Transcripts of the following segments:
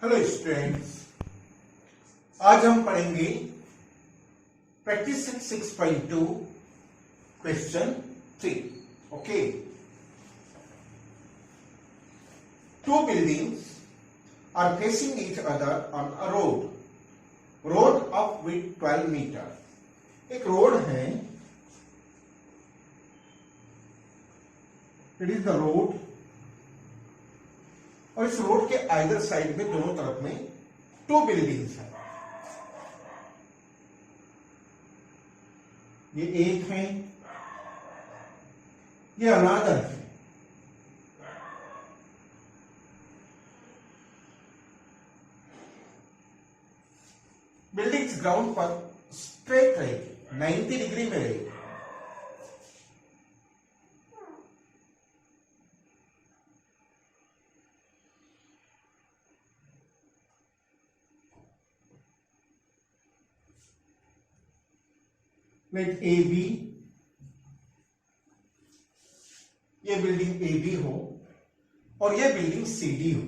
Hello students, आज हम पढ़ेंगे practice 6.2 question 3। Okay, two buildings are facing each other on a road of width 12 meter। एक road है, it is the road, और इस road के आइदर साइड में दोनों तरफ में टू बिल्डिंग्स हैं। ये एक है, ये अनादर है। बिल्डिंग्स ग्राउंड पर स्ट्रेट रहेगी, 90 डिग्री में रहेगी। लेट ए बी, ये बिल्डिंग ए बी हो और ये बिल्डिंग सी डी हो,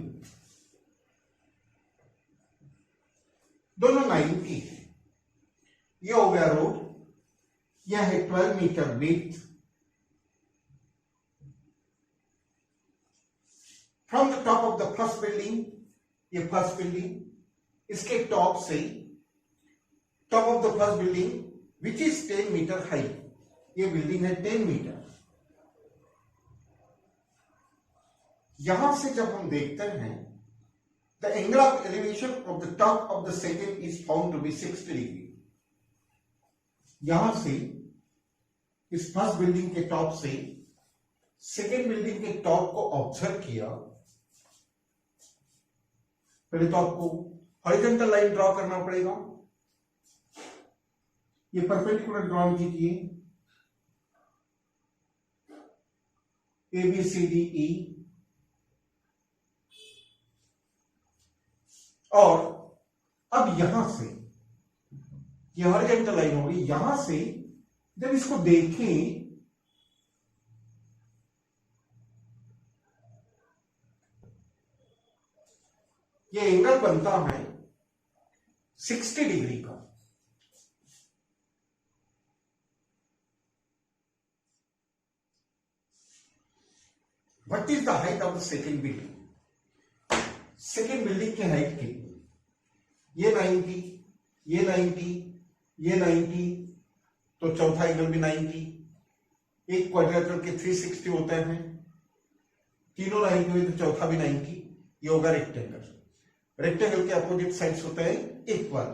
दोनों 90 है। ये हो गया रोड, यह है 12 metre width. From the top of the first building, ये फर्स्ट बिल्डिंग, इसके टॉप से top of the first building which is 10 metre high, ये बिल्डिंग है 10 मीटर। यहां से जब हम देखते हैं, the angle of elevation of the top of the second is found to be 60 degree. यहां से इस फर्स्ट बिल्डिंग के टॉप से सेकेंड बिल्डिंग के टॉप को ऑब्जर्व किया। पहले तो आपको हॉरिजॉन्टल लाइन ड्रॉ करना पड़ेगा। ये परपेंडिकुलर ड्रॉ कीजिए, A B C D E, और अब यहां से ये हॉरिजॉन्टल लाइन होगी। यहां से जब इसको देखें, ये एंगल बनता है 60 डिग्री का। What is the height of the second building? Second building की हाइट कितनी? ये 90, ये 90, ये 90, तो चौथा एंगल भी 90। एक क्वाड्रेटर के 360 होते हैं, तीनों 90 हुए तो चौथा भी 90। ये होगा रेक्टेंगल। रेक्टेंगल के अपोजिट साइड्स होते हैं इक्वल।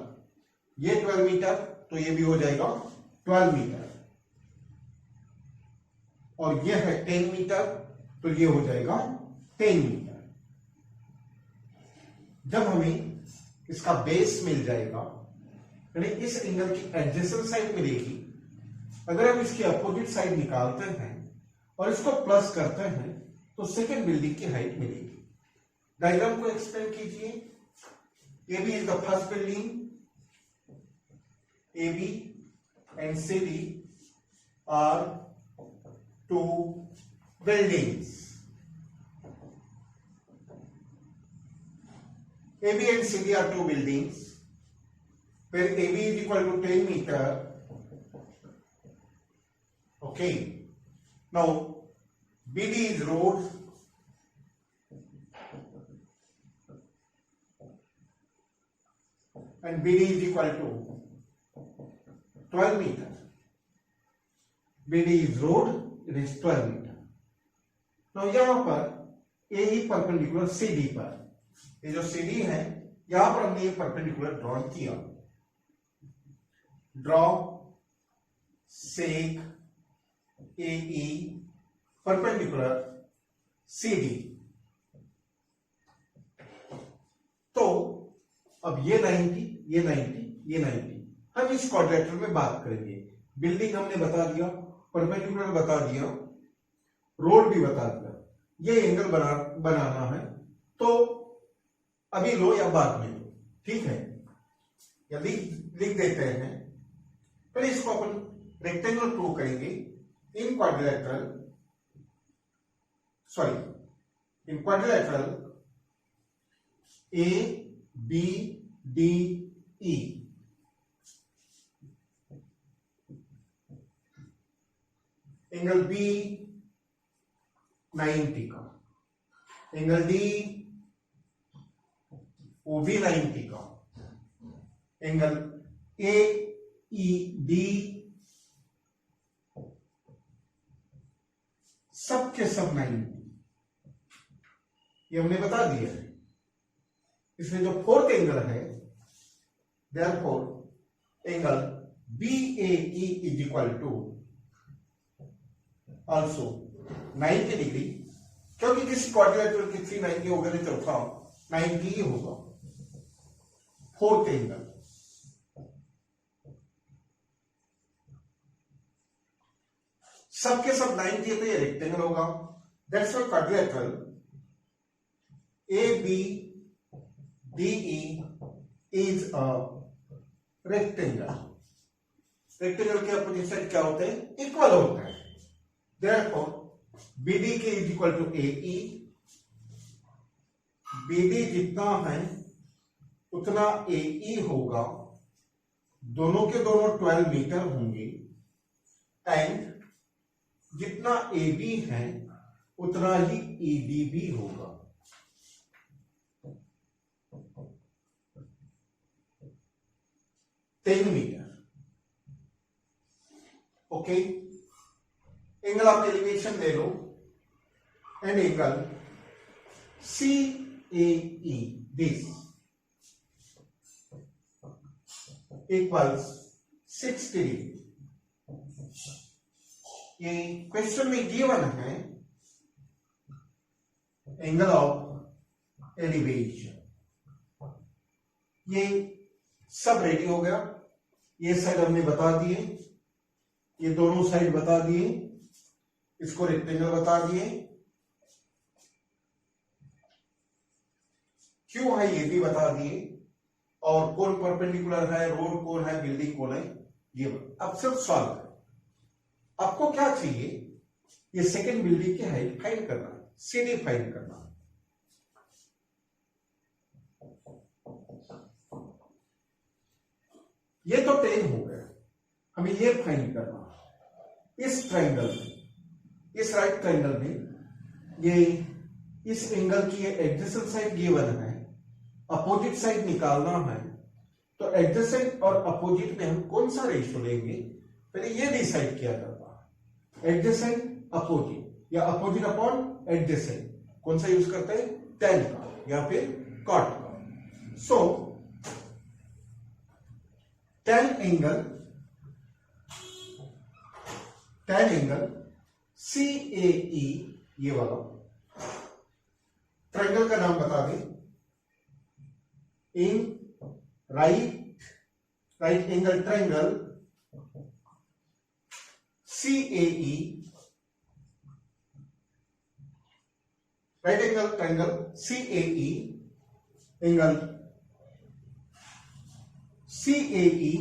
ये 12 मीटर तो ये भी हो जाएगा 12 मीटर, और ये है 10 मीटर तो ये हो जाएगा 10 मीटर। जब हमें इसका बेस मिल जाएगा, यानी इस एंगल की एडजेसेंट साइड मिलेगी, अगर हम इसकी अपोजिट साइड निकालते हैं और इसको प्लस करते हैं तो सेकेंड बिल्डिंग की हाइट मिलेगी। डायग्राम को एक्सप्लेन कीजिए। A B is the first building, A B and C D are two buildings. AB and CD are two buildings where AB is equal to 10 meter. Okay. Now BD is road, and BD is equal to 12 meter. BD is road, it is 12 meter. तो यहां पर ए ही perpendicular CD पर, ये जो CD है यहां पर हमने ये परपेंडिकुलर ड्रॉ किया। ड्रॉ सेक ए ई परपेंडिकुलर सीडी। तो अब ये 90, ये 90, ये 90, हम इस क्वाड्रेटर में बात करेंगे। बिल्डिंग हमने बता दिया, परपेंडिकुलर बता दिया, रोड भी बता दिया। ये एंगल बनाना है तो अभी लो या बाद में लो, ठीक है। या लिख देते हैं। पहले इसको अपन रेक्टेंगल प्रूव करेंगे in quadrilateral, sorry in quadrilateral A B D E, angle B 90 का, एंगल डी वो भी 90 का, एंगल ए ई डी सब के सब 90, ये हमने बता दिया है। इसमें जो फोर्थ एंगल है, therefore angle B A E is equal to also 90 degree, क्योंकि किसी क्वाड्रिलेटरल की 390 होगा तो चौथा 90 ही होगा। फोर्थ एंगल सबके सब 90 है तो ये रेक्टेंगल होगा। That's why quadrilateral A B D E is a rectangle. Rectangle के अपोजिट साइड क्या होते हैं? इक्वल होते हैं। देयरफॉर BD के is equal to AE, BD जितना है उतना AE होगा, दोनों के दोनों 12 मीटर होंगे, एंड जितना AB है उतना ही ED भी होगा। $10 metre. Okay, angle of elevation ले लो, and angle CAE this equals 60 degree. ये क्वेश्चन में गिवन है एंगल ऑफ एलिवेशन। ये सब रेडी हो गया। ये साइड हमने बता दिए, ये दोनों साइड बता दिए, इसको रेक्टेंगल बता दिए, क्यों है ये भी बता दिए, और कौन परपेंडिकुलर है, रोड कौन है, बिल्डिंग कौन है, ये अब सिर्फ सॉल्व है। आपको क्या चाहिए? ये सेकंड बिल्डिंग की हाइट फाइंड करना है, CD फाइंड करना है। ये तो 10 हो गया, हमें ये फाइंड करना है। इस ट्राइंगल में, इस राइट ट्राइंगल में ये इस एंगल की एडजेसेंट साइड गिवन है, अपोजिट साइड निकालना है। तो एडजेसेंट और अपोजिट में हम कौन सा रेशियो लेंगे, पहले ये डिसाइड किया जाता है। एडजेसेंट अपोजिट या अपोजिट अपॉन एडजेसेंट, कौन सा यूज करते हैं? tan का या फिर cot का। सो tan एंगल CAE, ये वाला ट्रायंगल का नाम बता दें, in right angle triangle CAE, right angle triangle CAE, angle CAE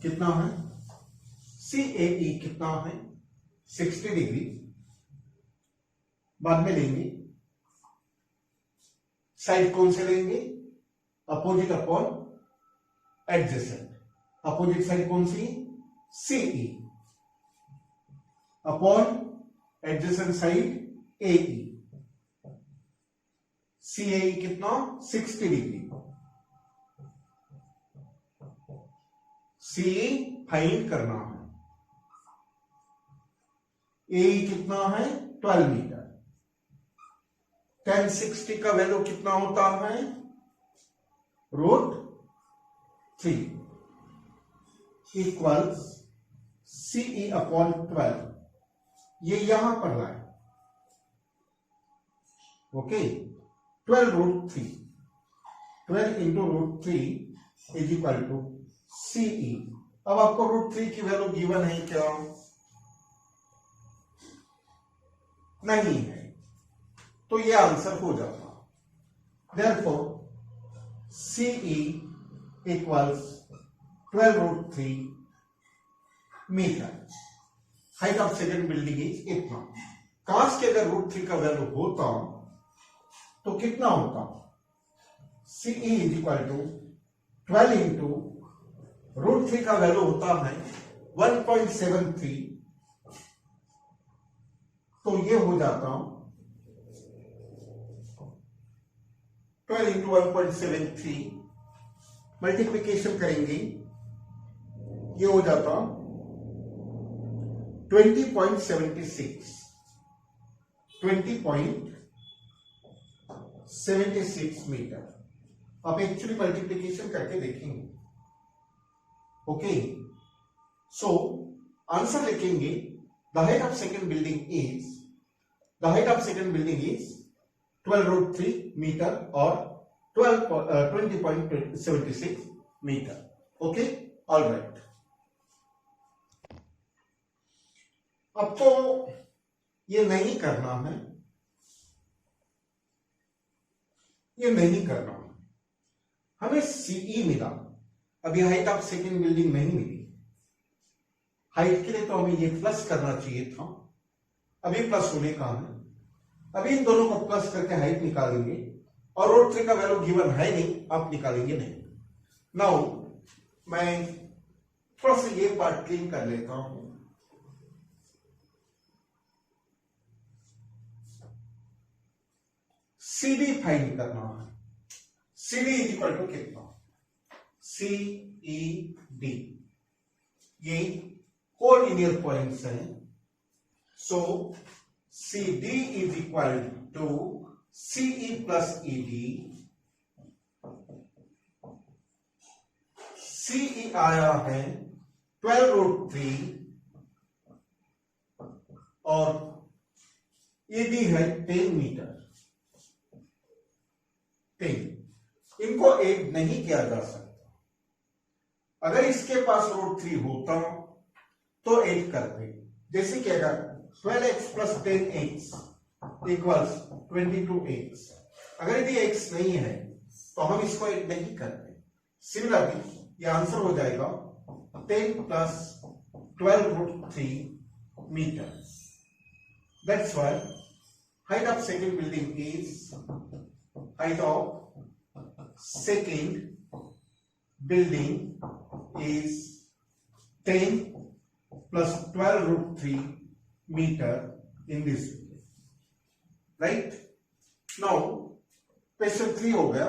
कितना है? CAE कितना है? 60 डिग्री। बाद में लेंगे, साइड कौन से लेंगे? Opposite upon adjacent. Opposite side कौन सी? CE upon adjacent side AE। CAE कितना? 60 डिग्री। CE फाइंड करना है। AE कितना है? 12 मीटर। tan 60 का वैल्यू कितना होता है? √3 इक्वल्स CE अपॉन 12। ये यहां पर लाए, okay. 12 into √3 is equal to CE। अब आपको √3 की वैल्यू गिवन है क्या? नहीं है, तो ये आंसर हो जाता। Therefore CE equals 12 √3 metre. Height of second building is इतना। काश के अगर √3 का वैल्यू होता तो कितना होता? CE is equal to 12 into √3 का वैल्यू होता है 1.73, तो ये हो जाता 12 इंटू 1.73, मल्टीप्लीकेशन करेंगे, ये हो जाता 20.76 मीटर। आप एक्चुअली मल्टीप्लीकेशन करके देखेंगे। ओके, सो आंसर लिखेंगे the height of second building is 12√3 metre और 20.76 मीटर। Okay, all right. अब तो ये नहीं करना है, हमें सीई मिला, अभी हाइट ऑफ सेकेंड बिल्डिंग नहीं मिली। हाइट के लिए तो हमें ये प्लस करना चाहिए था, अभी प्लस होने का है। अभी इन दोनों को प्लस करके हाइट निकालेंगे, और √3 का वैल्यू गिवन है नहीं, आप निकालेंगे नहीं। नाउ मैं थोड़ा सा ये पार्ट क्लीन कर लेता हूं। CD फाइंड करना है। CD इज इक्वल टू कितना? CED, ये कोलिनियर पॉइंट्स हैं। So CD is equal to CE plus ED। CE आया है 12√3 और ED है 10 मीटर। 10, इनको ऐड नहीं किया जा सकता। अगर इसके पास √3 होता तो ऐड करते, जैसे कि अगर 12x plus 10x equals 22x, अगर यदि x नहीं है तो हम इसको ऐड नहीं करते। सिमिलरली ये आंसर हो जाएगा 10 plus 12√3 metre. That's why height of second building is height of second building is 10 plus 12√3 meter in this way, right? Now question 3 हो गया।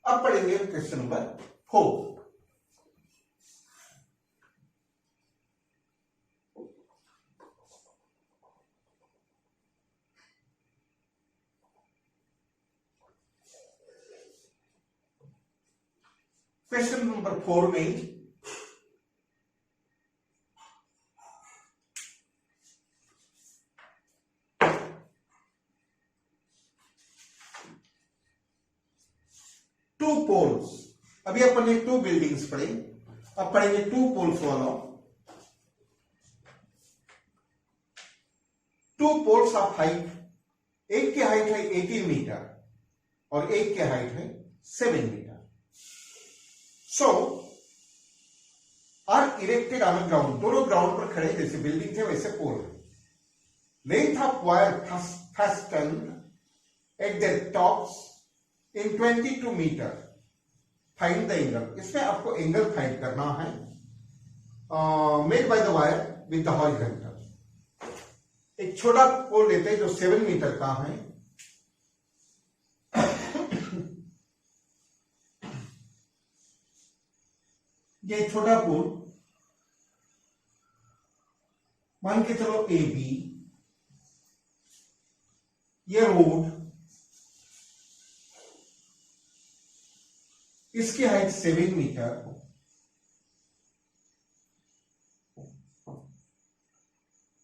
अब पढ़ेंगे क्वेश्चन नंबर 4। क्वेश्चन नंबर 4 में 2 पोल्स, अभी अपन ने 2 बिल्डिंग्स पढ़े, अब पढ़ेंगे 2 पोल्स वाला। 2 पोल्स ऑफ हाइट, एक की हाइट है 18 मीटर और एक की हाइट है 7 metre. So are erected on ground, दोनों ग्राउंड पर खड़े, जैसे बिल्डिंग थे वैसे पोल है। Length of wire fastened at their tops in 22 metre. Find the angle, इसमें आपको एंगल फाइंड करना है made by the wire with the horizontal. एक छोटा पोल लेते हैं जो 7 मीटर का है, ये छोटा पोल मान के चलो AB, ये रोड, इसकी हाइट 7 मीटर,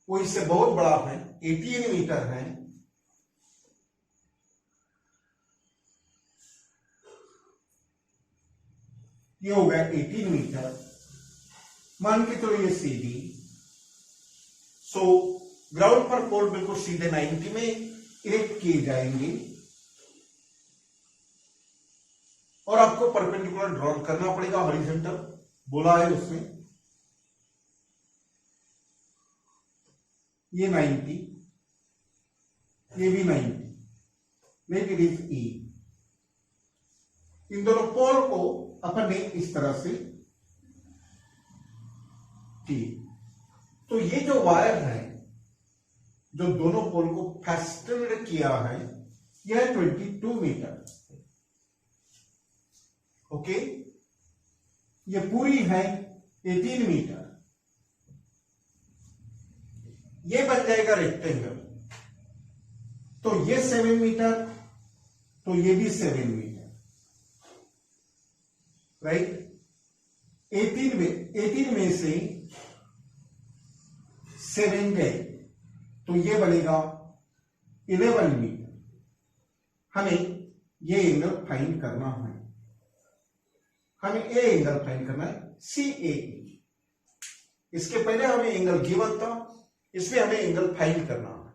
वो इससे बहुत बड़ा है 18 मीटर है। ये हो गया 18 मीटर, मान के चलो ये CD। सो ग्राउंड पर पोल बिल्कुल सीधे 90 में इरेक्ट किए जाएंगे और आपको परपेंडिकुलर ड्रॉ करना पड़ेगा, हॉरिजॉन्टल बोला है उसमें। ये 90, ये भी 90, मेक इट इज E। इन दोनों पोल को अपन ने इस तरह से किए। तो ये जो वायर है जो दोनों पोल को फेस्टेंड किया है यह 22 मीटर। ओके, ये पूरी है 18 मीटर। ये बन जाएगा रेक्टेंगल। तो ये 7 मीटर, तो ये भी 7 मीटर, राइट। 18 में से 7 गए तो ये बनेगा 11 मीटर। हमें ये एंगल फाइंड करना है, हमें ए एंगल फाइंड करना है CAE। इसके पहले हमें एंगल गिवन था, इसमें हमें एंगल फाइंड करना है।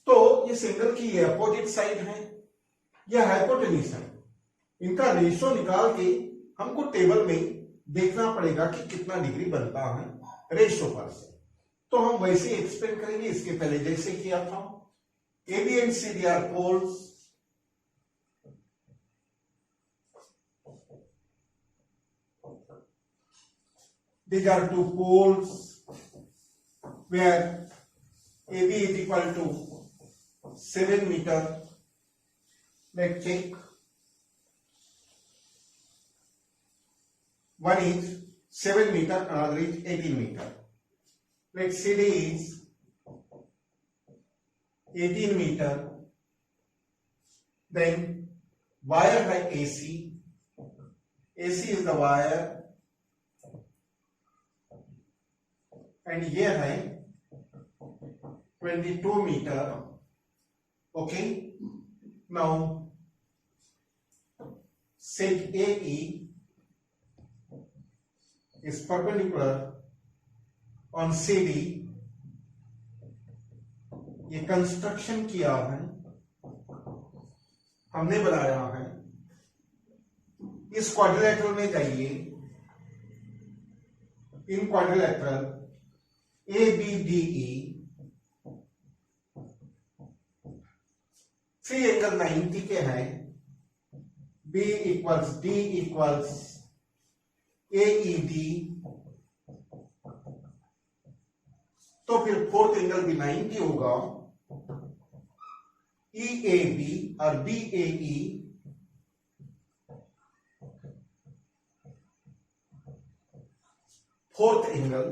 तो इस एंगल की ये अपोजिट साइड है, यह हाइपोटेन्यूज है। इनका रेशो निकाल के हमको टेबल में देखना पड़ेगा कि कितना डिग्री बनता है रेशो पर से। तो हम वैसे एक्सप्लेन करेंगे इसके पहले जैसे किया था। AB and CD are poles, these are two poles where AB is equal to 7 meter. Let's check. One is 7 meter, another is 18 meter. Let's CD is 18 meter. Then wire है AC. AC is the wire. And ये है 22 meter. Okay. Now seg AE is perpendicular on CD. ये construction किया है, हमने बनाया है। इस क्वाड्रिलेटरल में जाइए, इन क्वाड्रिलेटरल ABDE 3 एंगल 90 के हैं। B equals D equals AED। तो फिर फोर्थ एंगल भी 90 होगा। EAB और BAE फोर्थ एंगल।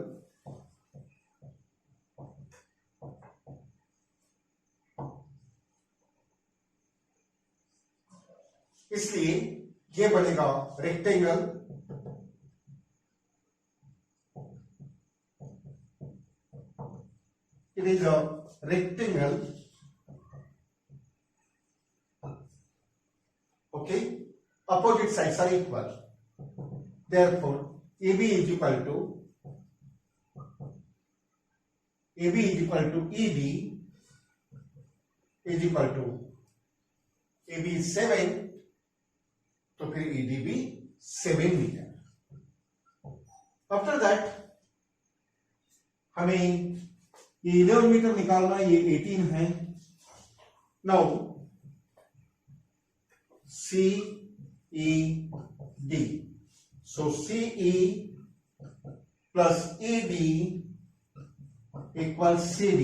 इसलिए ये बनेगा rectangle. It is a rectangle. Okay, opposite sides are equal. Therefore, AB is equal to ED is equal to AB is 7, तो फिर ED भी 7 मीटर। आफ्टर दैट हमें ये 11 मीटर निकालना, ये 18 है। नाउ CED, सो CE plus ED equal CD।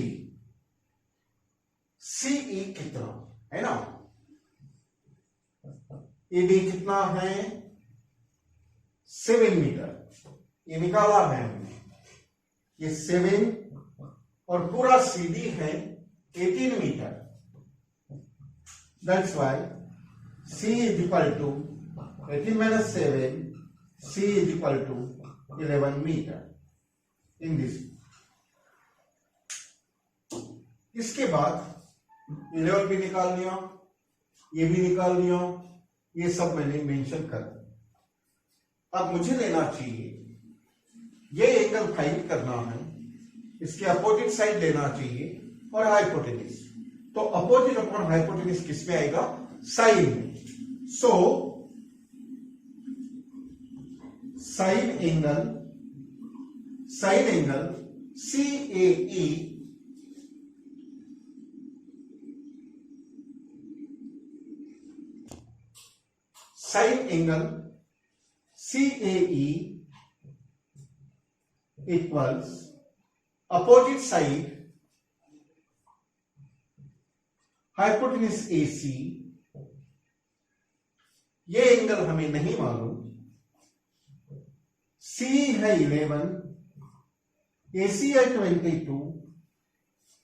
CE कितना है ना, ED कितना है 7 मीटर, ये निकाला है हमने। ये 7 और पूरा CD है 18 metre. That's why C is equal to 18 minus 7, C is equal to 11 meter in this। इसके बाद 11 भी निकाल लिया, ये भी निकाल लिया, ये सब मैंने मेंशन कर दिया। अब मुझे लेना चाहिए, ये एंगल फाइंड करना है, इसके अपोजिट साइड लेना चाहिए और हाइपोटेन्यूज। तो अपोजिट अपॉन हाइपोटेन्यूज किस में आएगा, साइन में। So sine angle CAE sign angle CAE equals opposite side hypotenuse AC। ये एंगल हमें नहीं मालूम। C है 11, AC है 22,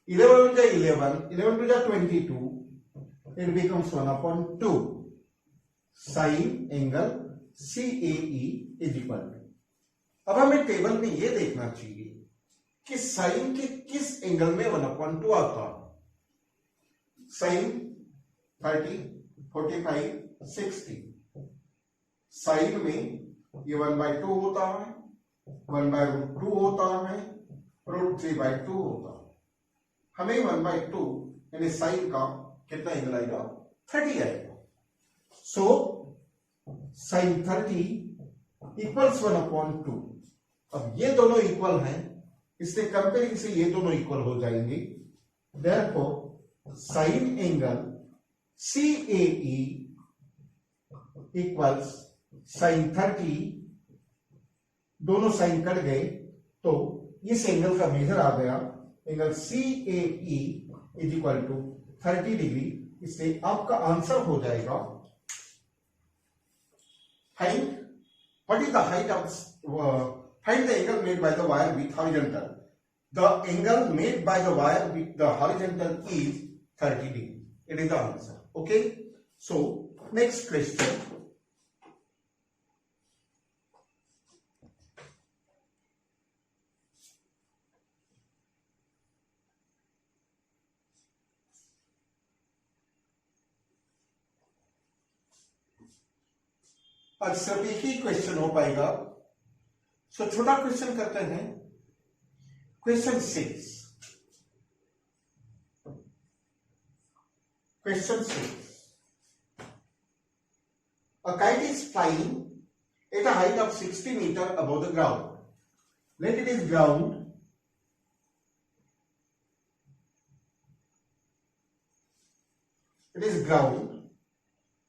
11 to 11, 11 to 22, it becomes 1/2 sine angle CAE is equal to. अब हमें टेबल में ये देखना चाहिए कि साइन के किस एंगल में 1/2 आता है। साइन 30, 45, 60, साइन में ये 1/2 होता है, 1/√2 होता है, √3/2 होता है। हमें 1/2 यानी साइन का कितना एंगल आएगा? 30 आएगा। So sine 30 equals 1/2। अब ये दोनों इक्वल हैं, इसलिए कंपेयरिंग से ये दोनों इक्वल हो जाएंगे। Therefore sine angle CAE equals sine 30, दोनों साइन कट गए तो इस एंगल का मेजर आ गया, angle CAE is equal to 30 degree. इसलिए आपका आंसर हो जाएगा find what is the height of find the angle made by the wire with horizontal. The angle made by the wire with the horizontal is 30 degree. It is the answer. Okay. So next question. आज सिर्फ एक ही question हो पाएगा। सो छोटा question करते हैं। Question 6। Question 6। A kite is flying at a height of 60 meters above the ground. Let it is ground. It is ground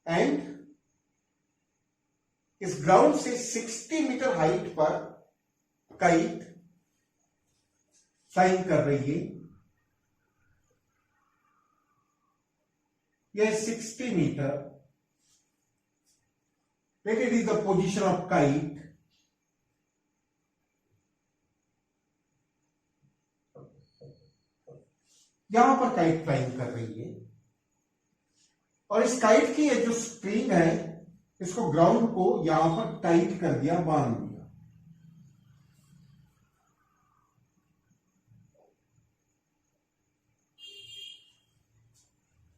and इस ground से 60 मीटर हाइट पर काइट फ्लाइंग कर रही है। यह 60 metre. Let it is the position of kite. यहां पर kite flying कर रही है और इस काइट की ये जो स्प्रिंग है, इसको ग्राउंड को यहां पर टाइट कर दिया, बांध दिया।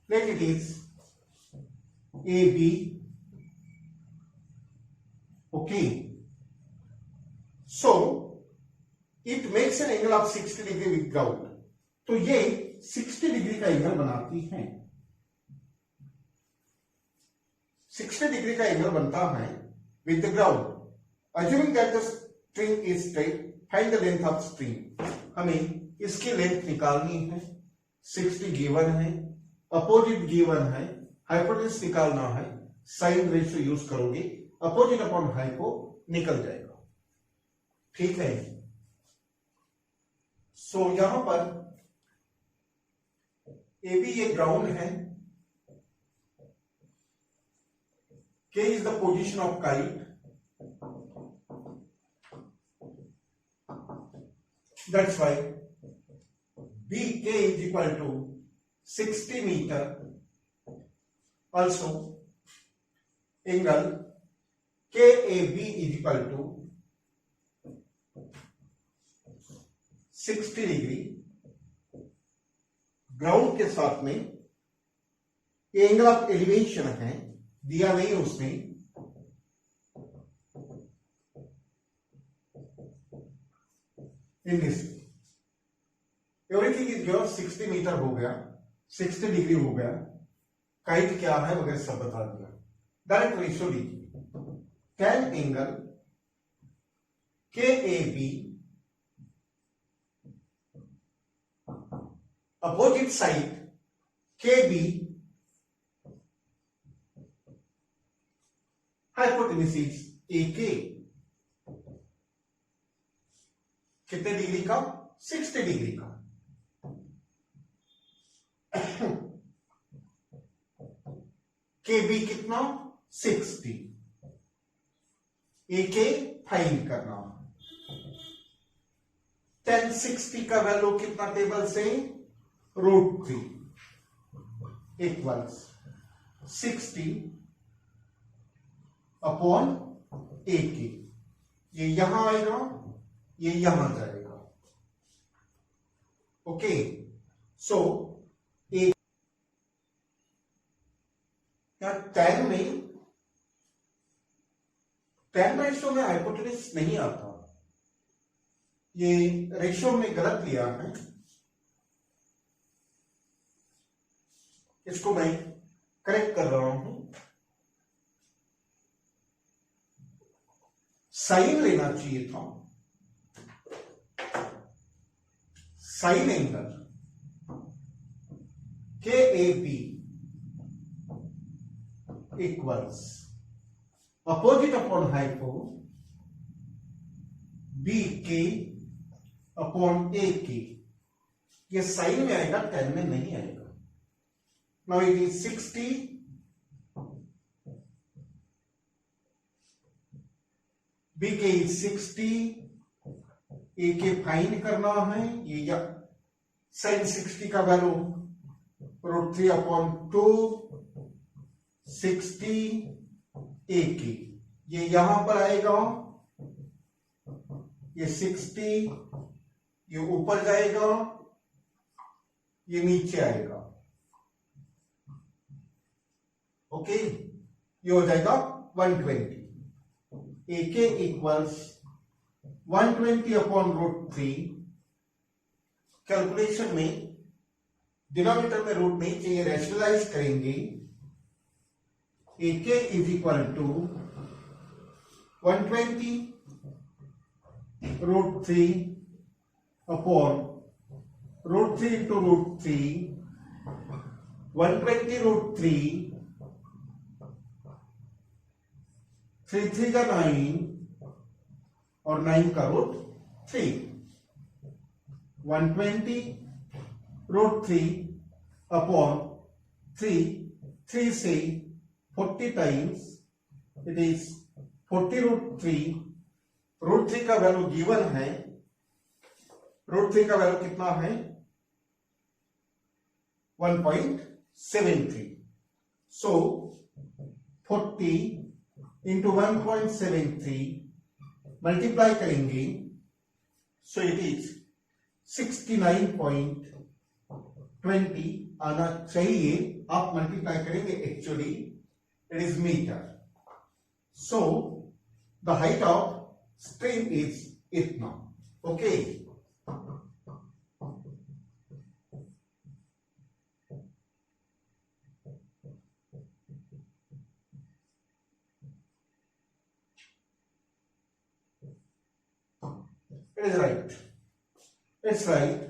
Late it is AB। Okay, so it makes an angle of 60 degree with ground. तो ये 60 डिग्री का एंगल बनाती है। 60 डिग्री का एंगल बनता है with the ground. Assuming that the string is straight, find the length of string. हमें इसकी लेंथ निकालनी है। 60 गिवन है, अपोजिट गिवन है, हाइपोटेन्यूज निकालना है। साइन रेशियो यूज करोगे, अपोजिट अपॉन हाइपो निकल जाएगा। ठीक है। सो यहां पर AB ये ग्राउंड है, K is the position of kite. That's why BK is equal to 60 meter. Also, angle KAB is equal to 60 degree. Ground के साथ में ये एंगल ऑफ एलिवेशन है, दिया नहीं उसने। In this everything is given. 60 metre हो गया, 60 डिग्री हो गया, काइट क्या है वगैरह सब बता दिया। डायरेक्ट रेशियो लीजिए। tan angle KAB opposite side KB hypotenuse is AK, कितने डिग्री का? 60 डिग्री का। KB कितना? 60। AK फाइंड करना। 1060 का वैल्यू कितना टेबल से? √3 इक्वल्स 60 अपॉन AK। ये यहां आएगा, ये यहां जाएगा। ओके, सो एक 10 रेशियो में हाइपोटेन्यूज नहीं आता, ये रेशियो में गलत लिया है। इसको मैं करेक्ट कर रहा हूं। साइन लेना चाहिए था, sign angle KAB equals opposite upon hypo BK upon AK। ये साइन में आएगा, 10 में नहीं आएगा। Now it is 60 BK is 60, AK find करना है। ये साइन 60 का वैल्यू √3 अपॉन 2 60 AK, ये यहां पर आएगा, ये 60, ये ऊपर जाएगा, ये नीचे आएगा। ओके, ये हो जाएगा 120। AK equals 120 upon √3। कैलकुलेशन में डिनोमिनेटर में रूट नहीं चाहिए, रैशनलाइज करेंगे। AK is equal to 120 √3 upon √3 into √3, 120 √3, 3 3 का 9 और 9 का √3, 120 √3 अपॉन 3, 3 से 40 टाइम्स, इट इज 40 √3। √3 का वैल्यू गिवन है, √3 का वैल्यू कितना है? 1.73। सो 40 इंटू 1.73 मल्टीप्लाई करेंगे, सो इट इज 69.20 आना चाहिए। आप मल्टीप्लाई करेंगे, actually it is metre. So the height of string is इतना। Okay, it is right, it's right.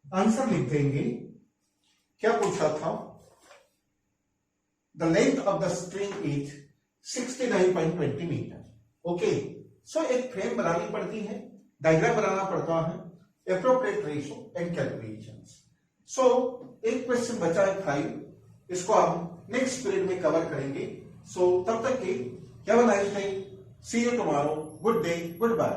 Answer लिख देंगे। क्या पूछा था? The length of the string is 69.20 metre. Okay, so एक फ्रेम बनानी पड़ती है, डायग्राम बनाना पड़ता है, appropriate ratio and calculations. So एक क्वेश्चन बचा है 5, इसको हम नेक्स्ट पीरियड में कवर करेंगे। सो तब तक के have a nice day, see you tomorrow, good day, good bye.